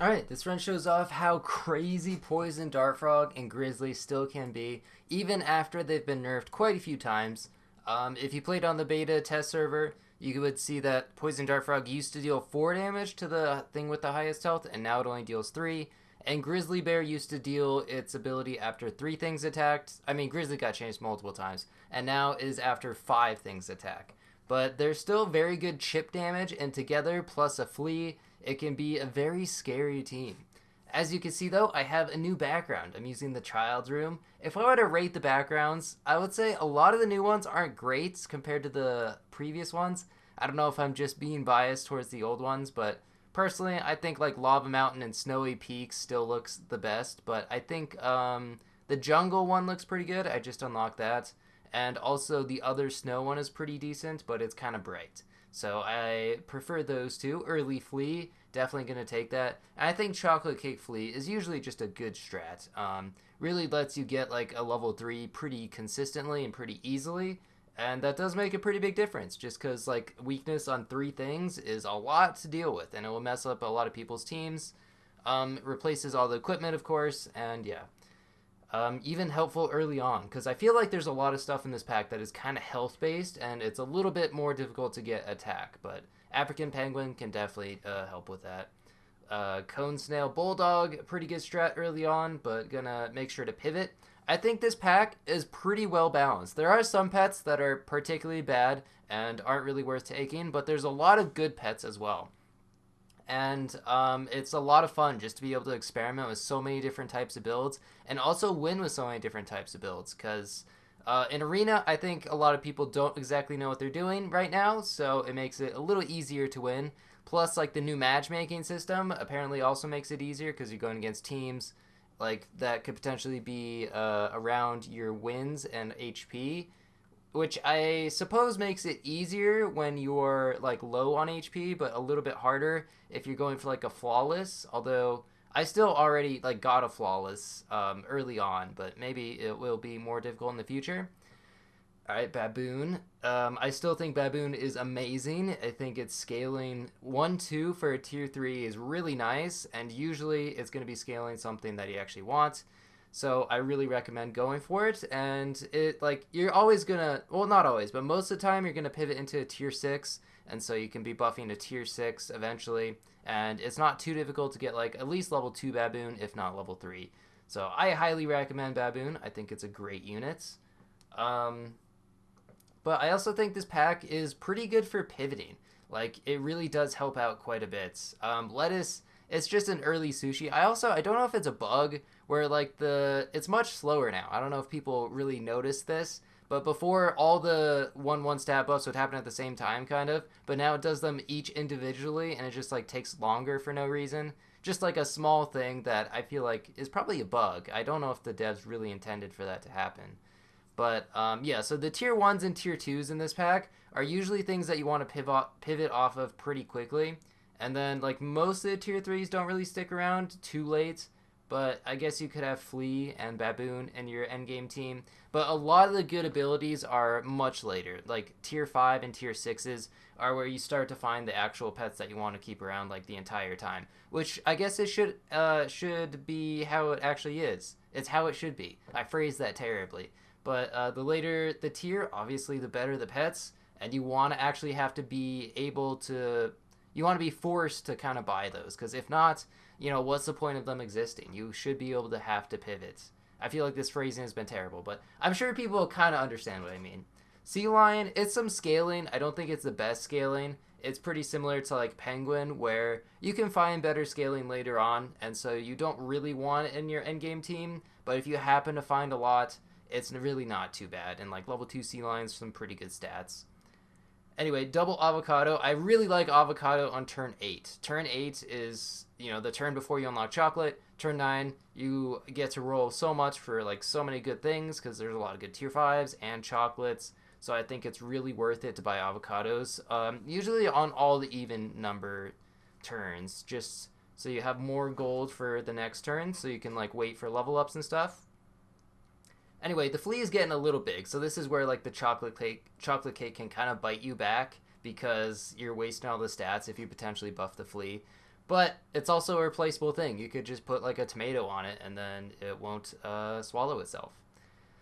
Alright, this run shows off how crazy Poison Dart Frog and Grizzly still can be, even after they've been nerfed quite a few times. If you played on the beta test server, you would see that Poison Dart Frog used to deal 4 damage to the thing with the highest health, and now it only deals 3. And Grizzly Bear used to deal its ability after 3 things attacked. I mean, Grizzly got changed multiple times, and now is after 5 things attack. But they're still very good chip damage, and together, plus a flea, it can be a very scary team. As you can see though, I have a new background. I'm using the child's room. If I were to rate the backgrounds, I would say a lot of the new ones aren't great compared to the previous ones. I don't know if I'm just being biased towards the old ones, but personally, I think like Lava Mountain and Snowy Peaks still looks the best. But I think the jungle one looks pretty good. I just unlocked that. And also the other snow one is pretty decent, but it's kind of bright. So I prefer those two. Early Flea, definitely going to take that. And I think Chocolate Cake Flea is usually just a good strat. Really lets you get like a level 3 pretty consistently and pretty easily. And that does make a pretty big difference just because like weakness on 3 things is a lot to deal with and it will mess up a lot of people's teams. Replaces all the equipment, of course, and yeah. Even helpful early on because I feel like there's a lot of stuff in this pack that is kind of health based and it's a little bit more difficult to get attack, but African Penguin can definitely help with that. Cone Snail Bulldog, pretty good strat early on, but gonna make sure to pivot. I think this pack is pretty well balanced. There are some pets that are particularly bad and aren't really worth taking, but there's a lot of good pets as well. And it's a lot of fun just to be able to experiment with so many different types of builds and also win with so many different types of builds because in arena I think a lot of people don't exactly know what they're doing right now, so it makes it a little easier to win. Plus like the new matchmaking system apparently also makes it easier because you're going against teams like that could potentially be around your wins and HP, which I suppose makes it easier when you're like low on HP, but a little bit harder if you're going for like a flawless. Although I still already like got a flawless early on, but maybe it will be more difficult in the future. All right, Baboon. I still think Baboon is amazing. I think it's scaling 1-2 for a tier 3 is really nice, and usually it's going to be scaling something that you actually want. So I really recommend going for it. And it like you're always gonna, well, not always, but most of the time you're gonna pivot into a tier 6, and so you can be buffing a tier 6 eventually. And it's not too difficult to get like at least level 2 Baboon, if not level 3. So I highly recommend Baboon. I think it's a great unit. Um, but I also think this pack is pretty good for pivoting. Like it really does help out quite a bit. Lettuce, it's just an early sushi. I don't know if it's a bug where like it's much slower now. I don't know if people really notice this, but before all the 1/1 stat buffs would happen at the same time, kind of. But now it does them each individually, and it just like takes longer for no reason. Just like a small thing that I feel like is probably a bug. I don't know if the devs really intended for that to happen. But yeah, so the tier ones and tier twos in this pack are usually things that you want to pivot off of pretty quickly, and then like most of the tier threes don't really stick around too late. But I guess you could have Flea and Baboon in your endgame team. But a lot of the good abilities are much later. Like tier 5 and tier 6s are where you start to find the actual pets that you want to keep around like the entire time. Which I guess it should be how it actually is. It's how it should be. I phrased that terribly. But the later the tier, obviously the better the pets, and you want to actually have to be able to, you want to be forced to kind of buy those, because if not, what's the point of them existing? You should be able to have to pivot. I feel like this phrasing has been terrible, but I'm sure people kind of understand what I mean. Sea Lion, it's some scaling. I don't think it's the best scaling. It's pretty similar to like Penguin, where you can find better scaling later on, and so you don't really want it in your endgame team, but if you happen to find a lot, it's really not too bad. And like level 2 sea lions, some pretty good stats. Anyway, double avocado. I really like avocado on turn 8. Turn 8 is, the turn before you unlock chocolate. Turn 9, you get to roll so much for like so many good things because there's a lot of good tier 5s and chocolates. So I think it's really worth it to buy avocados. Usually on all the even number turns, just so you have more gold for the next turn so you can like wait for level ups and stuff. Anyway, the flea is getting a little big, so this is where like the chocolate cake can kind of bite you back because you're wasting all the stats if you potentially buff the flea. But it's also a replaceable thing. You could just put like a tomato on it and then it won't swallow itself.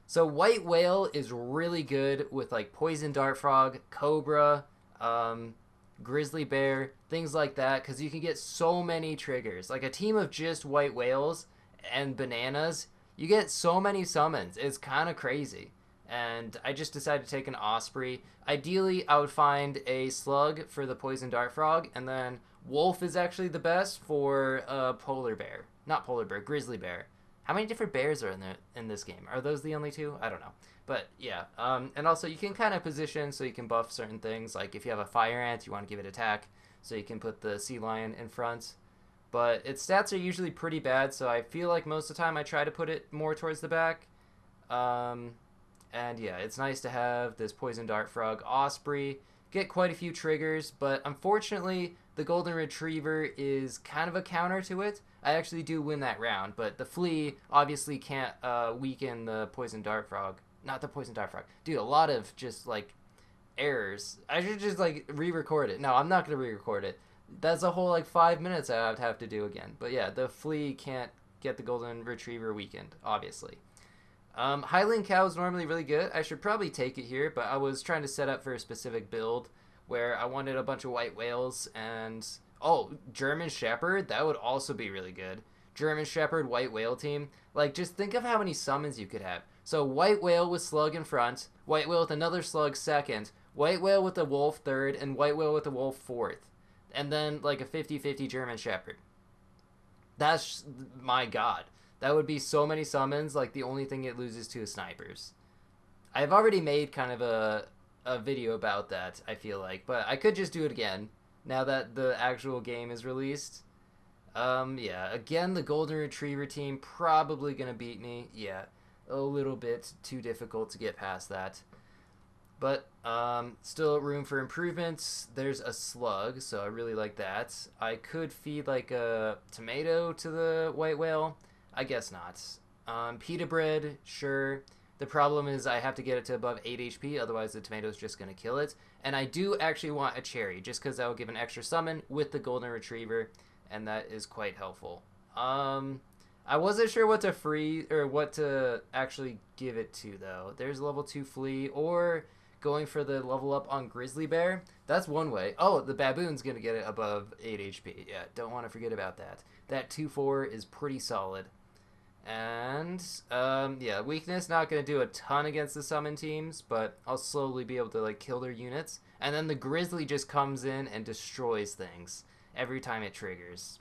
So white whale is really good with like poison dart frog, cobra, um, grizzly bear, things like that, because you can get so many triggers. Like a team of just white whales and bananas, you get so many summons. It's kind of crazy. And I just decided to take an osprey. Ideally, I would find a slug for the poison dart frog, and then wolf is actually the best for polar bear. Not polar bear, grizzly bear. How many different bears are in this game? Are those the only two? I don't know. But yeah, and also you can kind of position so you can buff certain things. Like if you have a fire ant, you want to give it attack, so you can put the sea lion in front. But its stats are usually pretty bad, so I feel like most of the time I try to put it more towards the back. Um, and yeah, it's nice to have this poison dart frog osprey. Get quite a few triggers, but unfortunately the golden retriever is kind of a counter to it. I actually do win that round, but the flea obviously can't weaken the poison dart frog. Not the poison dart frog. Dude, a lot of just like errors. I should just like re-record it. No, I'm not gonna re-record it. That's a whole like 5 minutes I would have to do again. But yeah, the flea can't get the golden retriever weakened, obviously. Highland cow is normally really good. I should probably take it here, but I was trying to set up for a specific build where I wanted a bunch of white whales and German Shepherd, that would also be really good. German Shepherd white whale team. Like just think of how many summons you could have. So white whale with slug in front, white whale with another slug second, white whale with a wolf third, and white whale with a wolf fourth. And then like a 50-50 German Shepherd. That's my god. That would be so many summons, like the only thing it loses to is snipers. I've already made kind of a video about that, I feel like, but I could just do it again now that the actual game is released. Yeah, again, the golden retriever team probably gonna beat me. Yeah, a little bit too difficult to get past that. But still room for improvements. There's a slug, so I really like that. I could feed like a tomato to the white whale. I guess not. Pita bread, sure. The problem is I have to get it to above 8 HP, otherwise the tomato's just going to kill it. And I do actually want a cherry, just because that will give an extra summon with the golden retriever, and that is quite helpful. I wasn't sure what to free or what to actually give it to though. There's level 2 flea or going for the level up on grizzly bear. That's one way. Oh, the baboon's gonna get it above 8 HP. Yeah, don't want to forget about that. That 2-4 is pretty solid. And yeah, weakness not gonna do a ton against the summon teams, but I'll slowly be able to like kill their units. And then the grizzly just comes in and destroys things every time it triggers.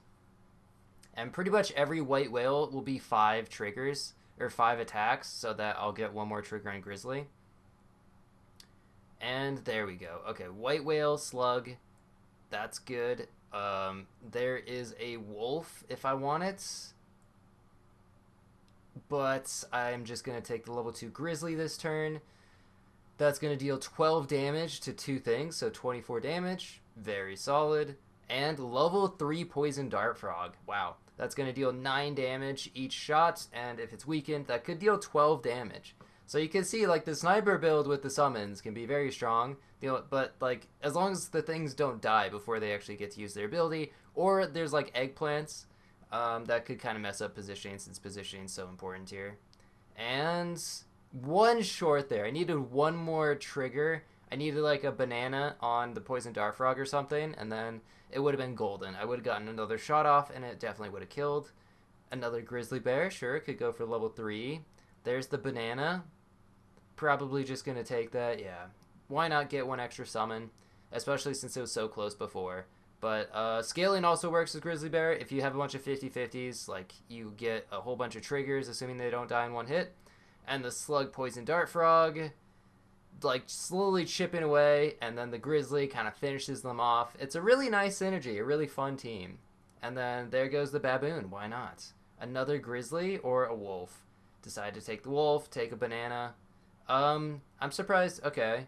And pretty much every white whale will be 5 triggers, or 5 attacks, so that I'll get one more trigger on grizzly. And there we go. Okay, white whale, slug, that's good. There is a wolf if I want it, but I'm just going to take the level 2 grizzly this turn. That's going to deal 12 damage to 2 things, so 24 damage, very solid. And level 3 poison dart frog, wow. That's going to deal 9 damage each shot, and if it's weakened, that could deal 12 damage. So you can see, like, the sniper build with the summons can be very strong, but, like, as long as the things don't die before they actually get to use their ability, or there's, like, eggplants, that could kind of mess up positioning, since positioning is so important here. And one short there. I needed one more trigger. I needed, like, a banana on the poison dart frog or something, and then it would have been golden. I would have gotten another shot off, and it definitely would have killed. Another grizzly bear, sure, could go for level 3. There's the banana. Probably just going to take that, yeah. Why not get one extra summon, especially since it was so close before. But scaling also works with grizzly bear. If you have a bunch of 50-50s, like, you get a whole bunch of triggers, assuming they don't die in one hit. And the slug poison dart frog, like, slowly chipping away, and then the grizzly kind of finishes them off. It's a really nice synergy, a really fun team. And then there goes the baboon. Why not? Another grizzly or a wolf. Decide to take the wolf, take a banana. I'm surprised. Okay.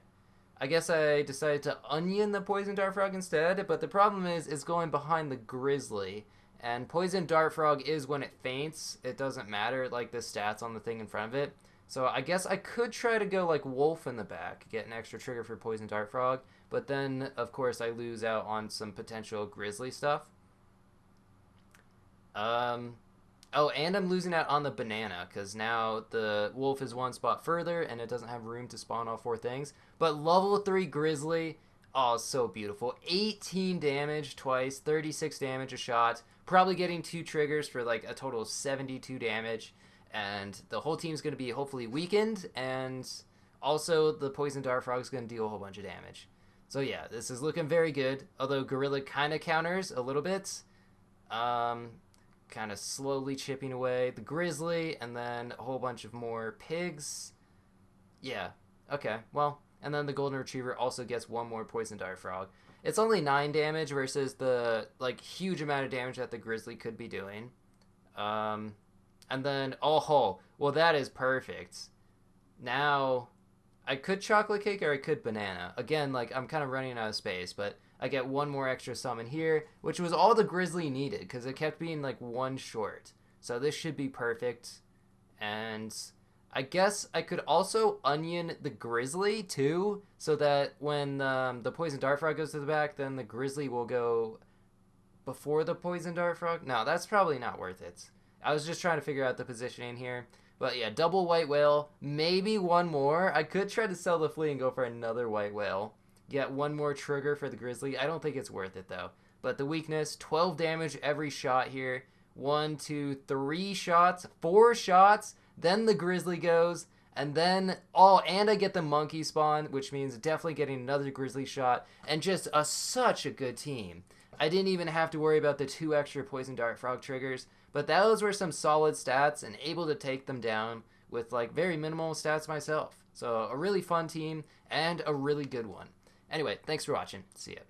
I guess I decided to onion the poison dart frog instead, but the problem is it's going behind the grizzly. And poison dart frog is when it faints. It doesn't matter, like, the stats on the thing in front of it. So I guess I could try to go like wolf in the back, get an extra trigger for poison dart frog, but then of course I lose out on some potential grizzly stuff. Um, oh, and I'm losing out on the banana because now the wolf is one spot further and it doesn't have room to spawn all four things. But level 3 grizzly, oh, so beautiful. 18 damage twice, 36 damage a shot. Probably getting 2 triggers for like a total of 72 damage. And the whole team's going to be hopefully weakened. And also the poison dart frog is going to deal a whole bunch of damage. So yeah, this is looking very good. Although gorilla kind of counters a little bit. Um, Kind of slowly chipping away the grizzly, and then a whole bunch of more pigs. Yeah, okay, well, and then the golden retriever also gets one more poison dart frog. It's only 9 damage versus the like huge amount of damage that the grizzly could be doing. Um, and then oh, well that is perfect. Now I could chocolate cake or I could banana. Again, like I'm kind of running out of space, but I get one more extra summon here, which was all the grizzly needed because it kept being like one short. So this should be perfect. And I guess I could also onion the grizzly too, so that when the poison dart frog goes to the back, then the grizzly will go before the poison dart frog. No, that's probably not worth it. I was just trying to figure out the positioning here. But yeah, double white whale, maybe one more. I could try to sell the flea and go for another white whale. Get one more trigger for the grizzly. I don't think it's worth it though. But the weakness, 12 damage every shot here. 1, 2, 3 shots, 4 shots. Then the grizzly goes. And then, oh, and I get the monkey spawn, which means definitely getting another grizzly shot. And just such a good team. I didn't even have to worry about the 2 extra poison dart frog triggers. But those were some solid stats and able to take them down with like very minimal stats myself. So a really fun team and a really good one. Anyway, thanks for watching. See ya.